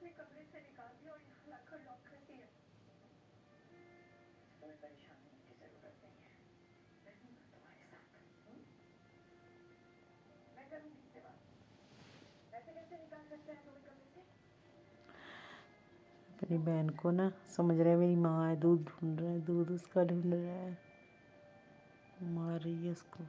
अपने कमरे से निकाल दिया और यहाँ लाकर लॉक कर दिया। तुम्हें परेशान होने की जरूरत नहीं है, मैं हूं ना तुम्हारे साथ। मैं करूंगी सेवा। ऐसे कैसे निकाल सकते हैं तुम्हें कमरे से? अपनी बहन को ना समझ रहा है मेरी माँ है, दूध ढूंढ रहा है, दूध उसका ढूंढ रहा है, मार रही है उसको।